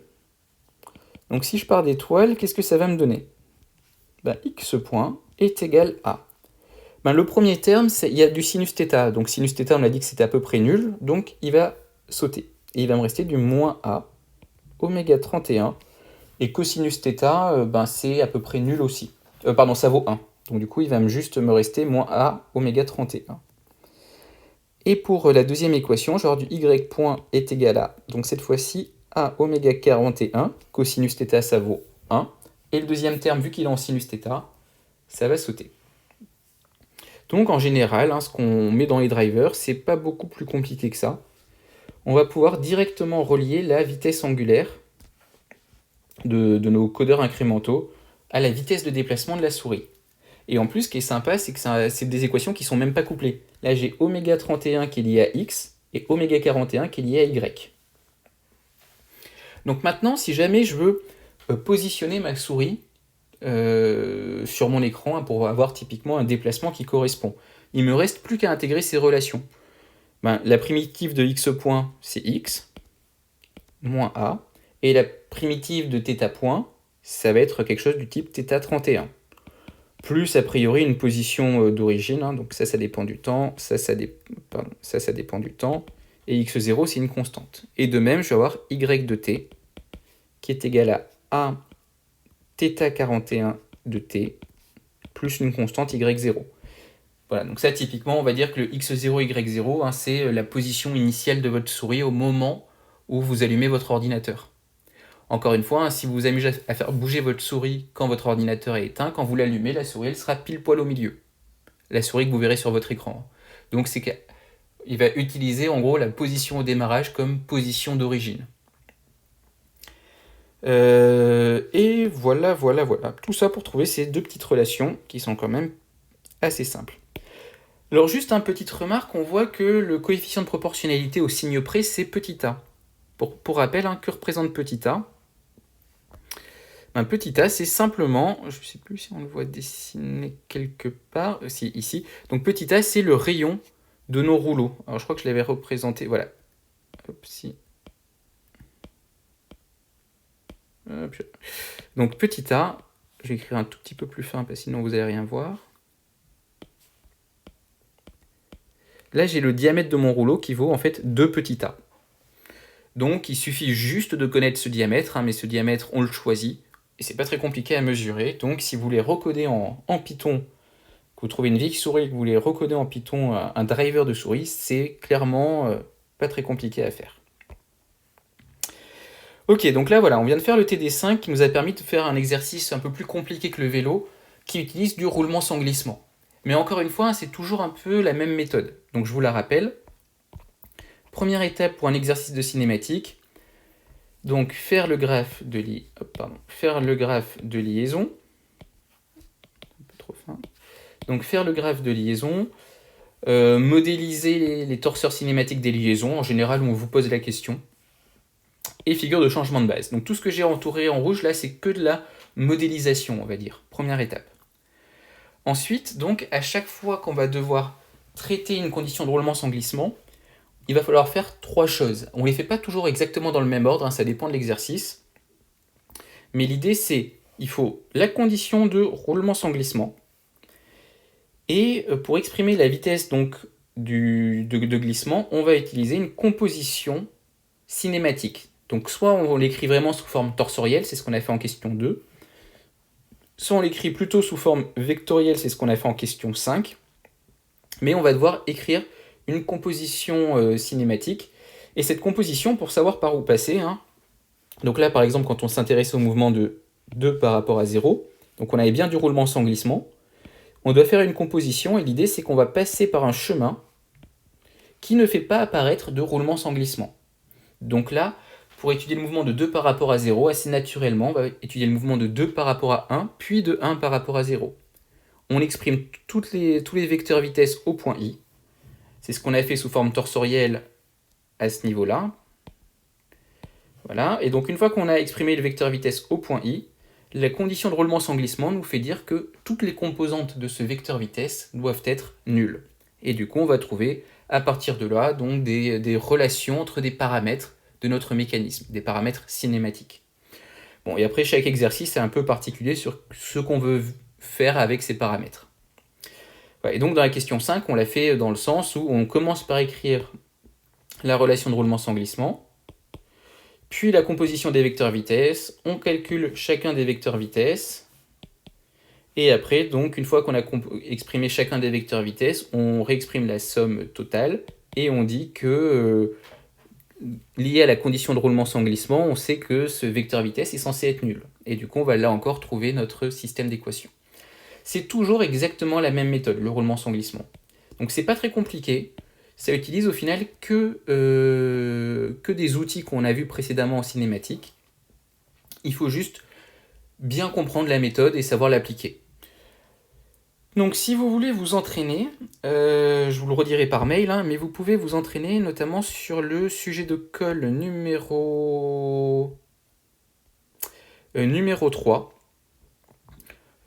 donc si je pars d'étoile, qu'est-ce que ça va me donner ? X point est égal à... le premier terme, il y a du sinus θ, donc sinus θ, on a dit que c'était à peu près nul, donc il va sauter. Et il va me rester du moins A, oméga 31, et cosinus θ, c'est à peu près nul aussi. Ça vaut 1. Donc du coup, il va juste me rester moins A, oméga 31. Et pour la deuxième équation, genre du y point est égal à, donc cette fois-ci, A oméga 41, cosinus θ, ça vaut 1. Et le deuxième terme, vu qu'il est en sinus θ, ça va sauter. Donc en général, ce qu'on met dans les drivers, c'est pas beaucoup plus compliqué que ça. On va pouvoir directement relier la vitesse angulaire de nos codeurs incrémentaux à la vitesse de déplacement de la souris. Et en plus, ce qui est sympa, c'est que c'est des équations qui ne sont même pas couplées. Là, j'ai oméga 31 qui est lié à x et oméga 41 qui est lié à y. Donc maintenant, si jamais je veux positionner ma souris sur mon écran pour avoir typiquement un déplacement qui correspond, il ne me reste plus qu'à intégrer ces relations. La primitive de x point, c'est x, moins a, et la primitive de θ point, ça va être quelque chose du type θ 31. Plus a priori une position d'origine, donc ça dépend du temps, ça dépend du temps, et x0 c'est une constante. Et de même, je vais avoir y de t, qui est égal à θ 41 de t, plus une constante y0. Voilà, donc ça typiquement, on va dire que le x0, y0, c'est la position initiale de votre souris au moment où vous allumez votre ordinateur. Encore une fois, si vous vous amusez à faire bouger votre souris quand votre ordinateur est éteint, quand vous l'allumez, la souris elle sera pile poil au milieu. La souris que vous verrez sur votre écran. Donc c'est qu'il va utiliser en gros la position au démarrage comme position d'origine. Et voilà. Tout ça pour trouver ces deux petites relations qui sont quand même assez simples. Alors juste une petite remarque, on voit que le coefficient de proportionnalité au signe près, c'est petit a. Pour rappel, que représente petit a ? Petit a, c'est simplement, je ne sais plus si on le voit dessiné quelque part, si ici. Donc petit a, c'est le rayon de nos rouleaux. Alors je crois que je l'avais représenté, voilà. Hop, si. Hop. Donc petit a, je vais écrire un tout petit peu plus fin, parce que sinon vous n'allez rien voir. Là, j'ai le diamètre de mon rouleau qui vaut en fait 2 petit a. Donc il suffit juste de connaître ce diamètre, mais ce diamètre, on le choisit. Et c'est pas très compliqué à mesurer. Donc si vous voulez recoder en Python, que vous trouvez une vieille souris et que vous voulez recoder en Python un driver de souris, c'est clairement pas très compliqué à faire. Ok, donc là voilà, on vient de faire le TD5 qui nous a permis de faire un exercice un peu plus compliqué que le vélo, qui utilise du roulement sans glissement. Mais encore une fois, c'est toujours un peu la même méthode. Donc je vous la rappelle. Première étape pour un exercice de cinématique. Donc faire le graphe de liaison. Un peu trop fin. Donc faire le graphe de liaison, modéliser les torseurs cinématiques des liaisons, en général où on vous pose la question, et figure de changement de base. Donc tout ce que j'ai entouré en rouge là, c'est que de la modélisation, on va dire. Première étape. Ensuite, donc à chaque fois qu'on va devoir traiter une condition de roulement sans glissement, il va falloir faire 3 choses. On ne les fait pas toujours exactement dans le même ordre, ça dépend de l'exercice. Mais l'idée, c'est il faut la condition de roulement sans glissement. Et pour exprimer la vitesse donc, de glissement, on va utiliser une composition cinématique. Donc soit on l'écrit vraiment sous forme torsorielle, c'est ce qu'on a fait en question 2. Soit on l'écrit plutôt sous forme vectorielle, c'est ce qu'on a fait en question 5. Mais on va devoir écrire une composition cinématique. Et cette composition, pour savoir par où passer, donc là par exemple quand on s'intéresse au mouvement de 2 par rapport à 0, donc on avait bien du roulement sans glissement, on doit faire une composition et l'idée c'est qu'on va passer par un chemin qui ne fait pas apparaître de roulement sans glissement. Donc là, pour étudier le mouvement de 2 par rapport à 0, assez naturellement, on va étudier le mouvement de 2 par rapport à 1, puis de 1 par rapport à 0. On exprime tous les vecteurs vitesse au point i. C'est ce qu'on a fait sous forme torsorielle à ce niveau-là. Voilà, et donc une fois qu'on a exprimé le vecteur vitesse au point i, la condition de roulement sans glissement nous fait dire que toutes les composantes de ce vecteur vitesse doivent être nulles. Et du coup, on va trouver à partir de là donc des relations entre des paramètres de notre mécanisme, des paramètres cinématiques. Bon, et après, chaque exercice est un peu particulier sur ce qu'on veut faire avec ces paramètres. Ouais, et donc dans la question 5, on l'a fait dans le sens où on commence par écrire la relation de roulement sans glissement, puis la composition des vecteurs vitesse, on calcule chacun des vecteurs vitesse, et après, donc, une fois qu'on a exprimé chacun des vecteurs vitesse, on réexprime la somme totale, et on dit que, lié à la condition de roulement sans glissement, on sait que ce vecteur vitesse est censé être nul. Et du coup, on va là encore trouver notre système d'équations. C'est toujours exactement la même méthode, le roulement sans glissement. Donc c'est pas très compliqué, ça utilise au final que des outils qu'on a vus précédemment en cinématique. Il faut juste bien comprendre la méthode et savoir l'appliquer. Donc si vous voulez vous entraîner, je vous le redirai par mail, mais vous pouvez vous entraîner notamment sur le sujet de colle numéro 3,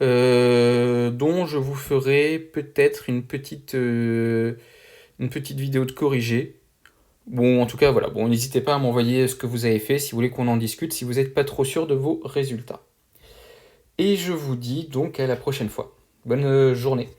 dont je vous ferai peut-être une petite vidéo de corrigé. Bon, en tout cas, voilà. Bon, n'hésitez pas à m'envoyer ce que vous avez fait si vous voulez qu'on en discute, si vous n'êtes pas trop sûr de vos résultats. Et je vous dis donc à la prochaine fois. Bonne journée.